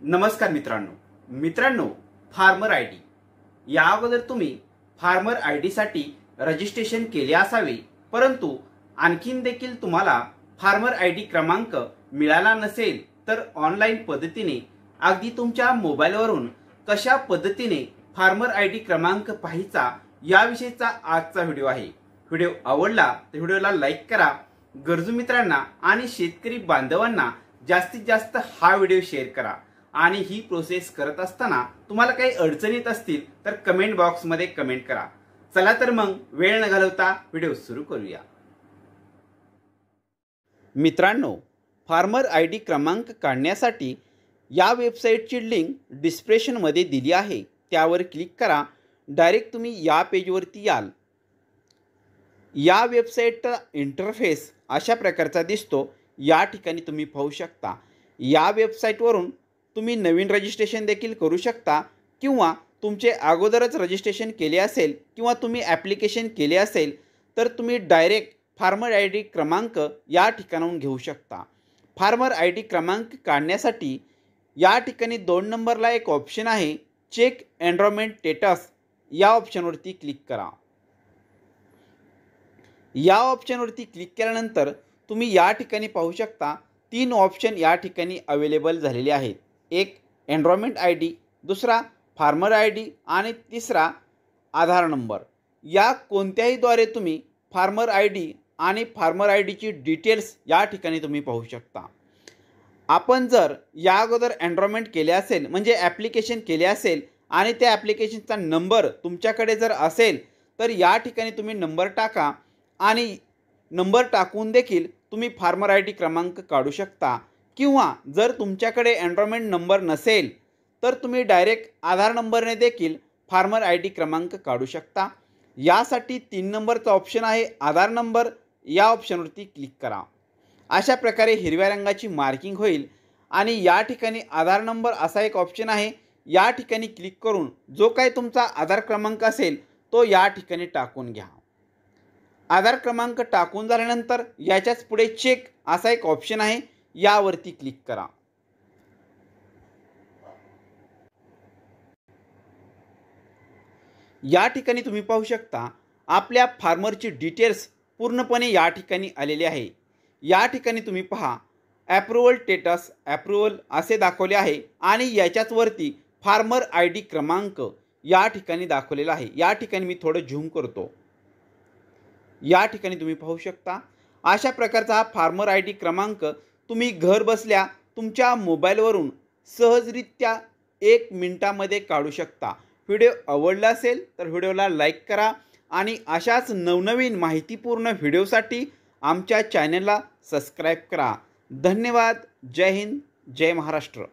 नमस्कार मित्रांनो, farmer ID या अगोदर तुम्ही फार्मर आयडी साठी रजिस्ट्रेशन केले असावे, परंतु आणखीन देखील तुम्हाला फार्मर आयडी क्रमांक मिळाला नसेल तर ऑनलाइन पद्धतीने अगदी तुमच्या मोबाईलवरून कशा पद्धतीने फार्मर आयडी क्रमांक पाहायचा याविषयीचा आजचा व्हिडिओ आहे। व्हिडिओ आवडला तर व्हिडिओला लाईक करा, गरजू मित्रांना आणि शेतकरी बांधवांना जास्तीत जास्त हा व्हिडिओ शेअर करा आणि ही प्रोसेस करत असताना तुम्हाला काही अडचणी येत असतील तर कमेंट बॉक्स मध्ये कमेंट करा। चला तर मग वेळ न घालवता व्हिडिओ सुरू करूया। मित्रांनो, फार्मर आयडी क्रमांक काढण्यासाठी या वेबसाईटची लिंक डिस्क्रिप्शन मध्ये दिली आहे, त्यावर क्लिक करा। डायरेक्ट तुम्ही या पेजवरती याल। या वेबसाईटचा इंटरफेस अशा प्रकारचा दिसतो। या ठिकाणी तुम्ही पाहू शकता। या वेबसाईटवरून तुम्ही नवीन रजिस्ट्रेशन देखील करू शकता किंवा तुमचे अगोदरच रजिस्ट्रेशन केले असेल किंवा तुम्ही ॲप्लिकेशन केले असेल तर तुम्ही डायरेक्ट फार्मर आयडी क्रमांक या ठिकाणाहून घेऊ शकता। फार्मर आयडी क्रमांक काढण्यासाठी या ठिकाणी 2 नंबरला एक ऑप्शन आहे, चेक एनरोलमेंट स्टेटस। या ऑप्शनवरती क्लिक करा। या ऑप्शनवरती क्लिक केल्यानंतर तुम्ही या ठिकाणी पाहू शकता 3 ऑप्शन या ठिकाणी अवेलेबल झालेले आहेत। एक एनरोलमेंट आयडी, दुसरा फार्मर आयडी आणि तिसरा आधार नंबर। या कोणत्याही द्वारे तुम्ही फार्मर आयडी आणि फार्मर आयडीची डिटेल्स या ठिकाणी तुम्ही पाहू शकता। आपण जर या अगोदर एनरोलमेंट केले असेल म्हणजे ॲप्लिकेशन केले असेल आणि त्या ॲप्लिकेशनचा नंबर तुमच्याकडे जर असेल तर या ठिकाणी तुम्ही नंबर टाका आणि नंबर टाकून देखील तुम्ही फार्मर आयडी क्रमांक काढू शकता। किंवा जर तुमच्याकडे एनरोलमेंट नंबर नसेल तर तुम्ही डायरेक्ट आधार नंबरने देखील फार्मर आयडी क्रमांक काढू शकता। यासाठी 3 नंबरचा ऑप्शन आहे, आधार नंबर। या ऑप्शनवरती क्लिक करा। अशा प्रकारे हिरव्या रंगाची मार्किंग होईल आणि या ठिकाणी आधार नंबर असा एक ऑप्शन आहे। या ठिकाणी क्लिक करून जो काही तुमचा आधार क्रमांक असेल तो या ठिकाणी टाकून घ्या। आधार क्रमांक टाकून झाल्यानंतर याच्याच पुढे चेक असा एक ऑप्शन आहे, यावरती क्लिक करा। या ठिकाणी तुम्ही पाहू शकता आपल्या फार्मरची डिटेल्स पूर्णपणे या ठिकाणी आलेली आहे। या ठिकाणी तुम्ही पहा अप्रूव्हल स्टेटस अप्रूव्हल असे दाखवले आहे आणि याच्याच वरती फार्मर आयडी क्रमांक या ठिकाणी दाखवलेला आहे। या ठिकाणी मी थोडं झूम करतो। या ठिकाणी तुम्ही पाहू शकता अशा प्रकारचा हा फार्मर आयडी क्रमांक तुम्ही घर बसल्या तुमच्या मोबाईलवरून सहजरित्या 1 मिनिटामध्ये काढू शकता। व्हिडिओ आवडला असेल तर व्हिडिओला लाईक करा आणि अशाच नवनवीन माहितीपूर्ण व्हिडिओसाठी आमच्या चॅनलला सबस्क्राईब करा। धन्यवाद। जय हिंद, जय महाराष्ट्र।